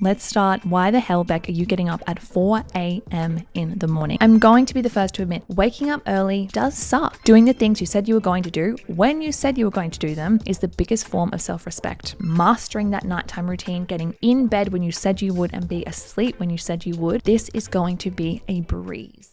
let's start. Why the hell, Beck, are you getting up at 4 a.m. in the morning? I'm going to be the first to admit, waking up early does suck. Doing the things you said you were going to do when you said you were going to do them is the biggest form of self-respect. Mastering that nighttime routine, getting in bed when you said you would and be asleep when you said you would, this is going to be a breeze.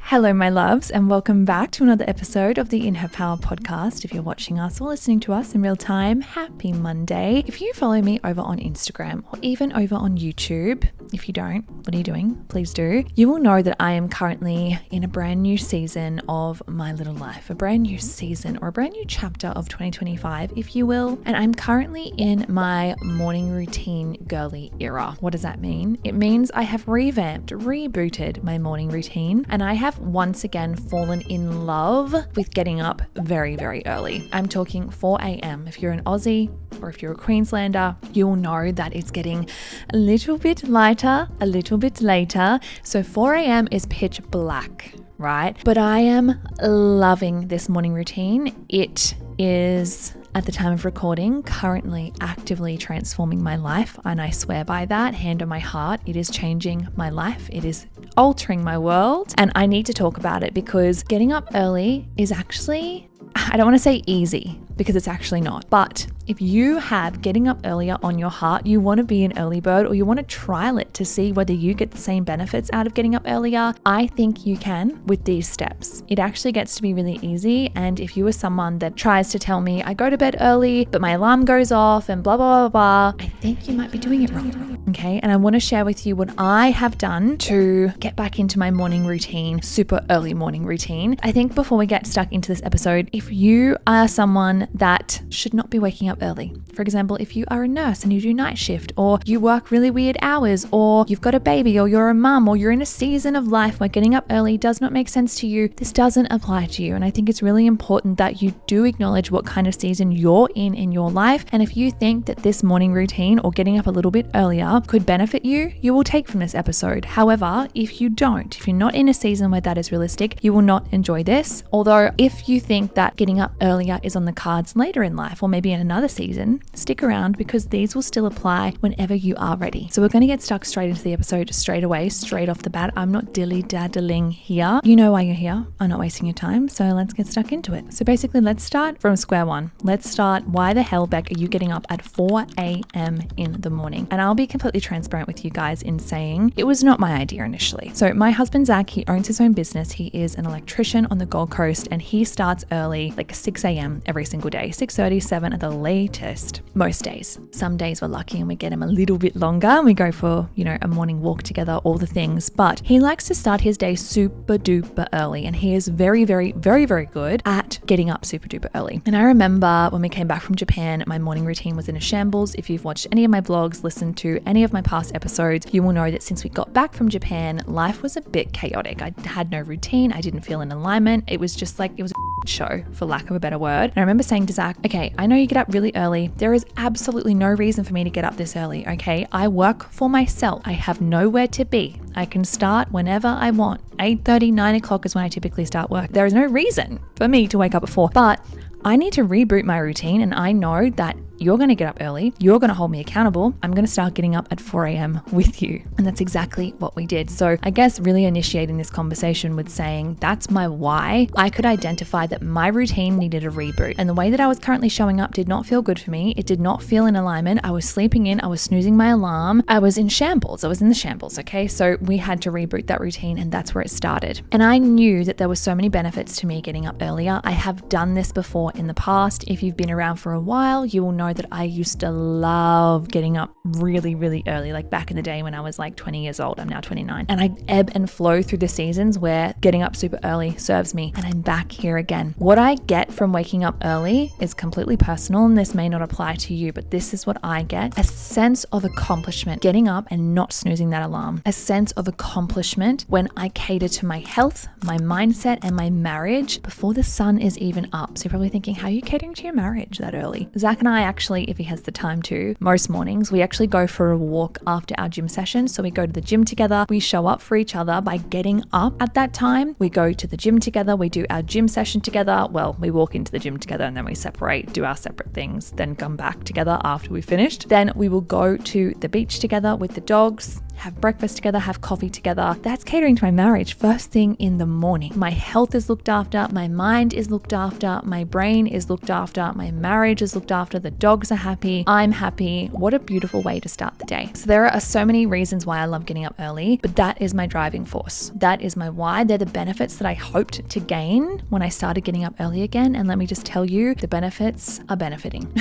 Hello, my loves, and welcome back to another episode of the In Her Power podcast. If you're watching us or listening to us in real time, happy Monday. If you follow me over on Instagram or even over on YouTube, if you don't, what are you doing? Please do. You will know that I am currently in a brand new season of my little life, a brand new season or a brand new chapter of 2025, if you will. And I'm currently in my morning routine girly era. What does that mean? It means I have rebooted my morning routine, and I have once again fallen in love with getting up very, very early. I'm talking 4 a.m. If you're an Aussie or if you're a Queenslander, you'll know that it's getting a little bit lighter, a little bit later. So 4 a.m. is pitch black, right? But I am loving this morning routine. It is, at the time of recording, currently actively transforming my life. And I swear by that, hand on my heart, it is changing my life. It is altering my world. And I need to talk about it because getting up early is actually, I don't want to say easy because it's actually not. But if you have getting up earlier on your heart, you want to be an early bird or you want to trial it to see whether you get the same benefits out of getting up earlier, I think you can with these steps. It actually gets to be really easy. And if you are someone that tries to tell me, I go to bed early, but my alarm goes off and blah, blah, blah, blah, I think you might be doing it wrong. Okay. And I want to share with you what I have done to get back into my morning routine, super early morning routine. I think before we get stuck into this episode, if you are someone that should not be waking up early, for example, if you are a nurse and you do night shift, or you work really weird hours, or you've got a baby, or you're a mum, or you're in a season of life where getting up early does not make sense to you, this doesn't apply to you. And I think it's really important that you do acknowledge what kind of season you're in your life. And if you think that this morning routine or getting up a little bit earlier could benefit you, you will take from this episode. However, if you don't, if you're not in a season where that is realistic, you will not enjoy this. Although if you think that getting up earlier is on the cards later in life, or maybe in another season, stick around because these will still apply whenever you are ready. So we're going to get stuck straight into the episode straight away, straight off the bat. I'm not dilly-daddling here. You know why you're here. I'm not wasting your time. So let's get stuck into it. So basically, let's start from square one. Let's start, why the hell, Beck, are you getting up at 4 a.m. in the morning? And I'll be completely transparent with you guys in saying it was not my idea initially. So my husband, Zach, he owns his own business. He is an electrician on the Gold Coast and he starts early, like 6 a.m. every single day, 6:30, 7 at the latest. Most days. Some days we're lucky and we get him a little bit longer and we go for, a morning walk together, all the things. But he likes to start his day super duper early and he is very, very, very, very good at getting up super duper early. And I remember when we came back from Japan, my morning routine was in a shambles. If you've watched any of my vlogs, listened to any of my past episodes, you will know that since we got back from Japan, life was a bit chaotic. I had no routine. I didn't feel in alignment. It was just like, it was a show, for lack of a better word. And I remember saying to Zach, okay, I know you get up really early. There is absolutely no reason for me to get up this early, okay? I work for myself. I have nowhere to be. I can start whenever I want. 8:30, 9 o'clock is when I typically start work. There is no reason for me to wake up at 4, but I need to reboot my routine, and I know that you're going to get up early. You're going to hold me accountable. I'm going to start getting up at 4 a.m. with you. And that's exactly what we did. So I guess really initiating this conversation with saying that's my why. I could identify that my routine needed a reboot. And the way that I was currently showing up did not feel good for me. It did not feel in alignment. I was sleeping in. I was snoozing my alarm. I was in shambles. I was in the shambles. Okay. So we had to reboot that routine and that's where it started. And I knew that there were so many benefits to me getting up earlier. I have done this before in the past. If you've been around for a while, you will know that I used to love getting up really, really early, like back in the day when I was like 20 years old. I'm now 29. And I ebb and flow through the seasons where getting up super early serves me. And I'm back here again. What I get from waking up early is completely personal, and this may not apply to you, but this is what I get. A sense of accomplishment, getting up and not snoozing that alarm. A sense of accomplishment when I cater to my health, my mindset, and my marriage before the sun is even up. So you're probably thinking, how are you catering to your marriage that early? Zach and I actually actually, if he has the time to, most mornings, we actually go for a walk after our gym session. So we go to the gym together. We show up for each other by getting up at that time. We go to the gym together. We do our gym session together. Well, we walk into the gym together and then we separate, do our separate things, then come back together after we finished. Then we will go to the beach together with the dogs, have breakfast together, have coffee together. That's catering to my marriage first thing in the morning. My health is looked after, my mind is looked after, my brain is looked after, my marriage is looked after, the dogs are happy, I'm happy. What a beautiful way to start the day. So there are so many reasons why I love getting up early, but that is my driving force. That is my why. They're the benefits that I hoped to gain when I started getting up early again. And let me just tell you, the benefits are benefiting.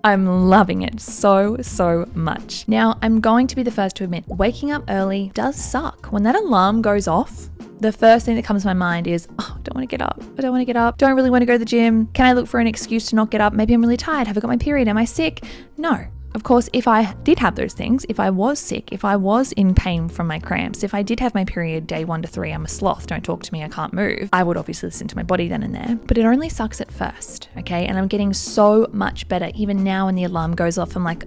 I'm loving it so much. Now, I'm going to be the first to admit, waking up early does suck. When that alarm goes off, the first thing that comes to my mind is, oh, I don't want to get up. I don't want to get up. Don't really want to go to the gym. Can I look for an excuse to not get up? Maybe I'm really tired. Have I got my period? Am I sick? No. Of course, if I did have those things, if I was sick, if I was in pain from my cramps, if I did have my period day 1 to 3, I'm a sloth, don't talk to me, I can't move, I would obviously listen to my body then and there. But it only sucks at first, okay? And I'm getting so much better. Even now when the alarm goes off, I'm like,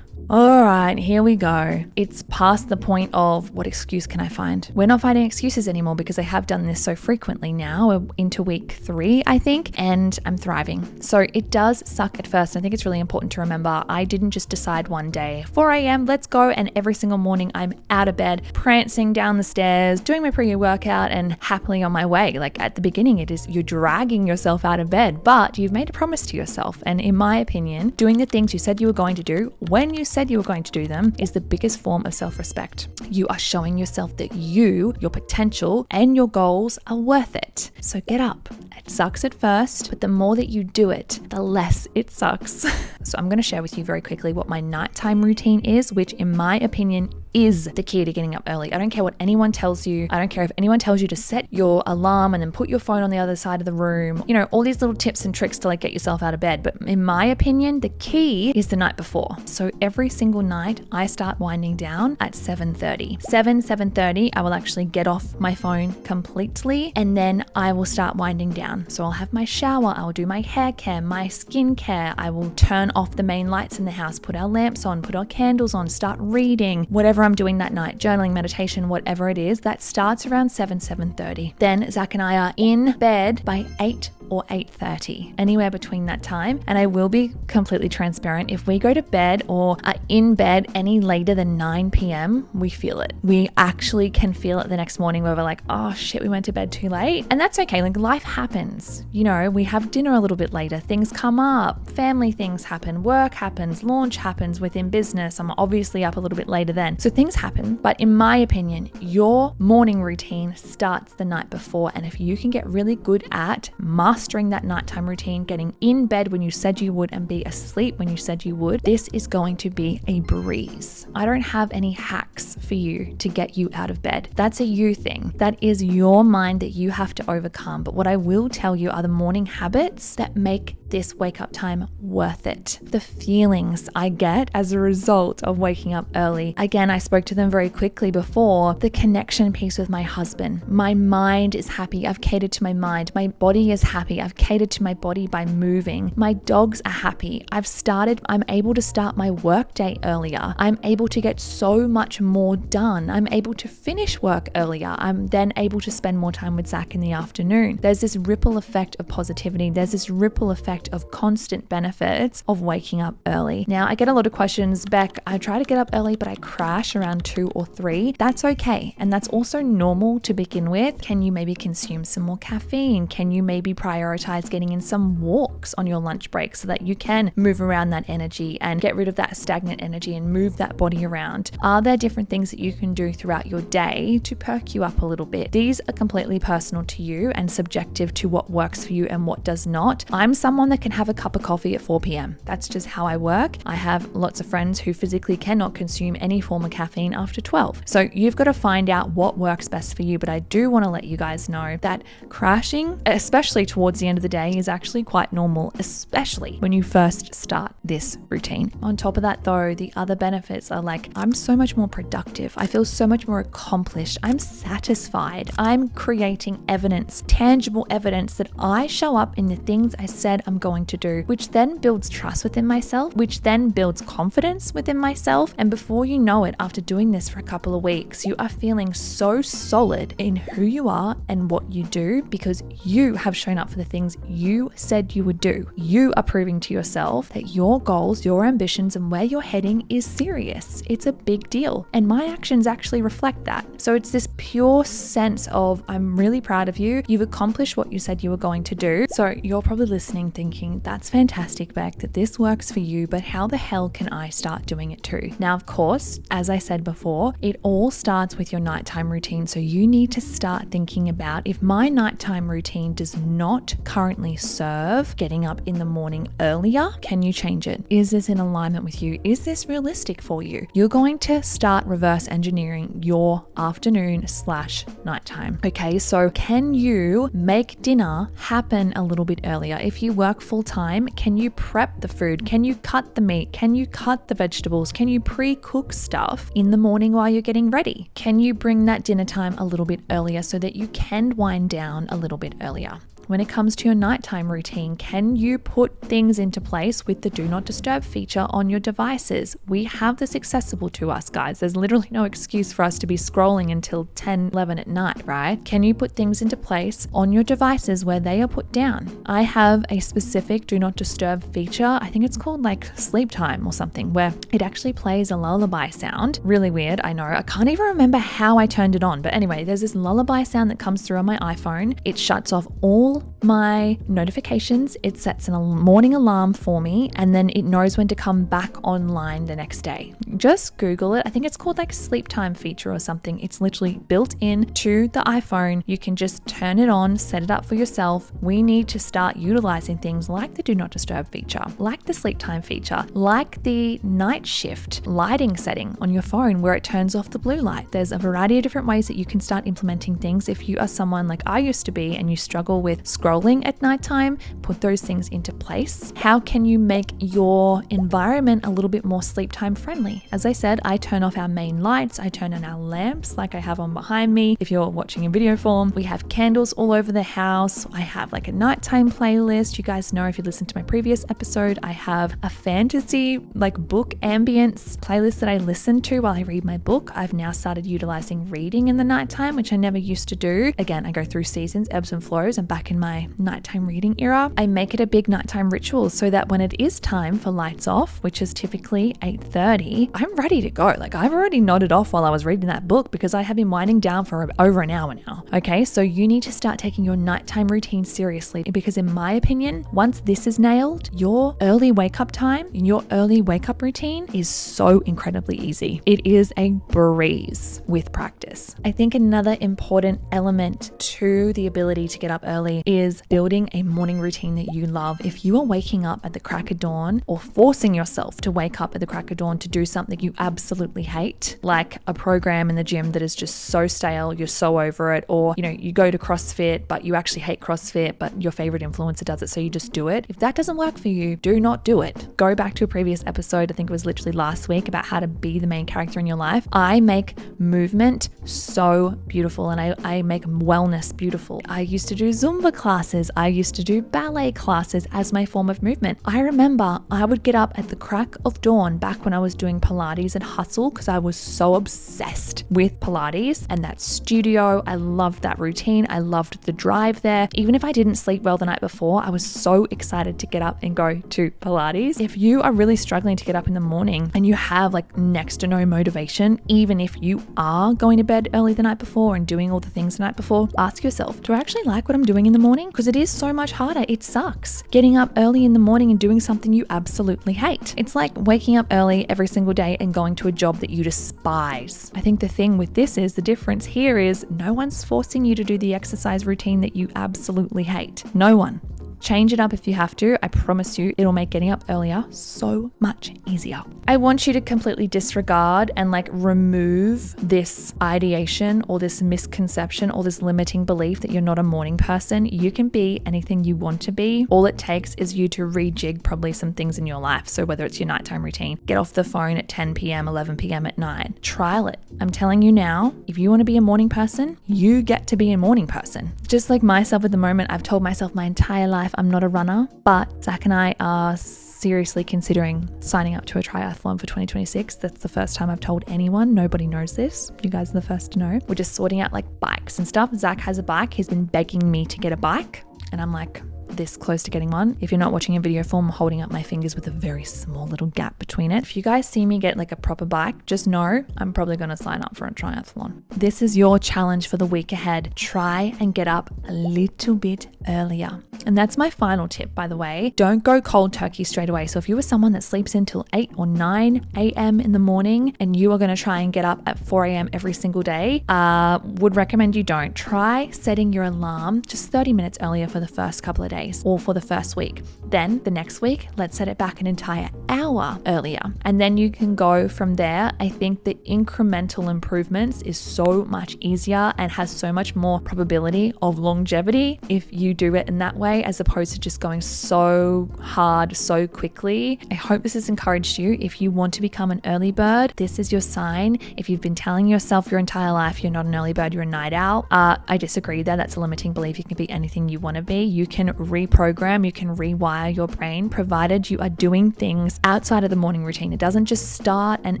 all right, here we go. It's past the point of what excuse can I find? We're not finding excuses anymore because I have done this so frequently now. We're into week 3, I think, and I'm thriving. So it does suck at first. I think it's really important to remember I didn't just decide one day, 4 a.m., let's go. And every single morning I'm out of bed, prancing down the stairs, doing my pre-workout and happily on my way. Like at the beginning, it is you're dragging yourself out of bed, but you've made a promise to yourself. And in my opinion, doing the things you said you were going to do when you said you were going to do them is the biggest form of self-respect. You are showing yourself that you, your potential, and your goals are worth it. So get up. It sucks at first, but the more that you do it, the less it sucks. So I'm going to share with you very quickly what my nighttime routine is, which in my opinion is the key to getting up early. I don't care what anyone tells you. I don't care if anyone tells you to set your alarm and then put your phone on the other side of the room. You know, all these little tips and tricks to like get yourself out of bed. But in my opinion, the key is the night before. So every single night I start winding down at 7:30. 7:30, I will actually get off my phone completely and then I will start winding down. So I'll have my shower, I'll do my hair care, my skin care. I will turn off the main lights in the house, put our lamps on, put our candles on, start reading, whatever I'm doing that night, journaling, meditation, whatever it is, that starts around 7:30. Then Zach and I are in bed by 8 or 8:30, anywhere between that time. And I will be completely transparent. If we go to bed or are in bed any later than 9 p.m., we feel it. We actually can feel it the next morning where we're like, oh shit, we went to bed too late. And that's okay. Like life happens. You know, we have dinner a little bit later. Things come up. Family things happen. Work happens. Launch happens within business. I'm obviously up a little bit later then. So things happen. But in my opinion, your morning routine starts the night before. And if you can get really good at mastering that nighttime routine, getting in bed when you said you would and be asleep when you said you would, this is going to be a breeze. I don't have any hacks for you to get you out of bed. That's a you thing. That is your mind that you have to overcome. But what I will tell you are the morning habits that make this wake up time worth it. The feelings I get as a result of waking up early. Again, I spoke to them very quickly before. The connection piece with my husband. My mind is happy. I've catered to my mind. My body is happy. I've catered to my body by moving. My dogs are happy. I'm able to start my work day earlier. I'm able to get so much more done. I'm able to finish work earlier. I'm then able to spend more time with Zach in the afternoon. There's this ripple effect of positivity. There's this ripple effect of constant benefits of waking up early. Now, I get a lot of questions, Beck, I try to get up early, but I crash around 2 or 3. That's okay. And that's also normal to begin with. Can you maybe consume some more caffeine? Can you maybe prioritize getting in some walks on your lunch break so that you can move around that energy and get rid of that stagnant energy and move that body around? Are there different things that you can do throughout your day to perk you up a little bit? These are completely personal to you and subjective to what works for you and what does not. I'm someone that can have a cup of coffee at 4 p.m. That's just how I work. I have lots of friends who physically cannot consume any form of caffeine after 12. So you've got to find out what works best for you. But I do want to let you guys know that crashing, especially towards the end of the day, is actually quite normal, especially when you first start this routine. On top of that though, the other benefits are like, I'm so much more productive. I feel so much more accomplished. I'm satisfied. I'm creating evidence, tangible evidence that I show up in the things I said I'm going to do, which then builds trust within myself, which then builds confidence within myself. And before you know it, after doing this for a couple of weeks, you are feeling so solid in who you are and what you do because you have shown up for the things you said you would do. You are proving to yourself that your goals, your ambitions, and where you're heading is serious. It's a big deal. And my actions actually reflect that. So it's this pure sense of, I'm really proud of you. You've accomplished what you said you were going to do. So you're probably listening thinking, that's fantastic, Beck, that this works for you, but how the hell can I start doing it too? Now, of course, as I said before, it all starts with your nighttime routine. So you need to start thinking about, if my nighttime routine does not currently serve getting up in the morning earlier, can you change it? Is this in alignment with you? Is this realistic for you? You're going to start reverse engineering your afternoon/nighttime. Okay, so can you make dinner happen a little bit earlier? If you work full time, can you prep the food? Can you cut the meat? Can you cut the vegetables? Can you pre-cook stuff in the morning while you're getting ready? Can you bring that dinner time a little bit earlier so that you can wind down a little bit earlier? When it comes to your nighttime routine, can you put things into place with the do not disturb feature on your devices? We have this accessible to us, guys. There's literally no excuse for us to be scrolling until 10, 11 at night, right? Can you put things into place on your devices where they are put down? I have a specific do not disturb feature. I think it's called like sleep time or something, where it actually plays a lullaby sound. Really weird, I know. I can't even remember how I turned it on. But anyway, there's this lullaby sound that comes through on my iPhone. It shuts off all my notifications. It sets a morning alarm for me, and then it knows when to come back online the next day. Just Google it. I think it's called like sleep time feature or something. It's literally built into the iPhone. You can just turn it on, set it up for yourself. We need to start utilizing things like the do not disturb feature, like the sleep time feature, like the night shift lighting setting on your phone where it turns off the blue light. There's a variety of different ways that you can start implementing things. If you are someone like I used to be and you struggle with scrolling at nighttime, put those things into place. How can you make your environment a little bit more sleep time friendly? As I said, I turn off our main lights. I turn on our lamps like I have on behind me. If you're watching in video form, we have candles all over the house. I have like a nighttime playlist. You guys know, if you listen to my previous episode, I have a fantasy like book ambience playlist that I listen to while I read my book. I've now started utilizing reading in the nighttime, which I never used to do. Again, I go through seasons, ebbs and flows. I'm back in my nighttime reading era. I make it a big nighttime ritual so that when it is time for lights off, which is typically 8:30, I'm ready to go. Like, I've already nodded off while I was reading that book because I have been winding down for over an hour now. Okay, so you need to start taking your nighttime routine seriously, because in my opinion, once this is nailed, your early wake up time, your early wake up routine is so incredibly easy. It is a breeze with practice. I think another important element to the ability to get up early is building a morning routine that you love. If you are waking up at the crack of dawn, or forcing yourself to wake up at the crack of dawn to do something you absolutely hate, like a program in the gym that is just so stale, you're so over it, or you go to CrossFit but you actually hate CrossFit but your favorite influencer does it, so you just do it. If that doesn't work for you, do not do it. Go back to a previous episode, I think it was literally last week, about how to be the main character in your life. I make movement so beautiful, and I make wellness beautiful. I used to do Zumba classes. I used to do ballet classes as my form of movement. I remember I would get up at the crack of dawn back when I was doing Pilates and Hustle, because I was so obsessed with Pilates and that studio. I loved that routine. I loved the drive there. Even if I didn't sleep well the night before, I was so excited to get up and go to Pilates. If you are really struggling to get up in the morning and you have like next to no motivation, even if you are going to bed early the night before and doing all the things the night before, ask yourself, do I actually like what I'm doing in the morning? Because it is so much harder. It sucks getting up early in the morning and doing something you absolutely hate. It's like waking up early every single day and going to a job that you despise. I think the thing with this is, the difference here is, no one's forcing you to do the exercise routine that you absolutely hate. No one. Change it up if you have to. I promise you, it'll make getting up earlier so much easier. I want you to completely disregard and remove this ideation or this misconception or this limiting belief that you're not a morning person. You can be anything you want to be. All it takes is you to rejig probably some things in your life. So whether it's your nighttime routine, get off the phone at 10 p.m., 11 p.m. at night. Trial it. I'm telling you now, if you want to be a morning person, you get to be a morning person. Just like myself at the moment, I've told myself my entire life life, I'm not a runner, but Zach and I are seriously considering signing up to a triathlon for 2026. That's the first time I've told anyone. Nobody knows this. You guys are the first to know. We're just sorting out like bikes and stuff. Zach has a bike. He's been begging me to get a bike. And I'm like, this close to getting one. If you're not watching a video form, I'm holding up my fingers with a very small little gap between it. If you guys see me get like a proper bike, just know I'm probably going to sign up for a triathlon. This is your challenge for the week ahead. Try and get up a little bit earlier. And that's my final tip, by the way. Don't go cold turkey straight away. So if you were someone that sleeps until 8 or 9 a.m. in the morning and you are going to try and get up at 4 a.m. every single day, would recommend you don't. Try setting your alarm just 30 minutes earlier for the first couple of days or for the first week. Then the next week, let's set it back an entire hour earlier. And then you can go from there. I think the incremental improvements is so much easier and has so much more probability of longevity if you do it in that way, as opposed to just going so hard so quickly. I hope this has encouraged you. If you want to become an early bird, this is your sign. If you've been telling yourself your entire life you're not an early bird, you're a night owl, I disagree there. That's a limiting belief. You can be anything you want to be. You can reprogram, you can rewire your brain, provided you are doing things outside of the morning routine. It doesn't just start and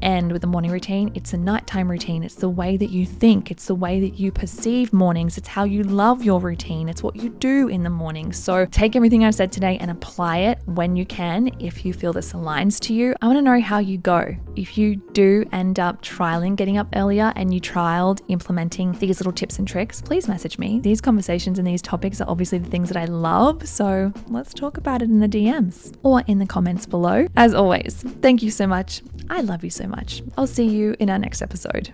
end with the morning routine. It's a nighttime routine. It's the way that you think. It's the way that you perceive mornings. It's how you love your routine. It's what you do in the morning. So take everything I've said today and apply it when you can. If you feel this aligns to you, I want to know how you go. If you do end up trialing getting up earlier and you trialed implementing these little tips and tricks, please message me. These conversations and these topics are obviously the things that I love. So let's talk about it in the DMs or in the comments below. As always, thank you so much. I love you so much. I'll see you in our next episode.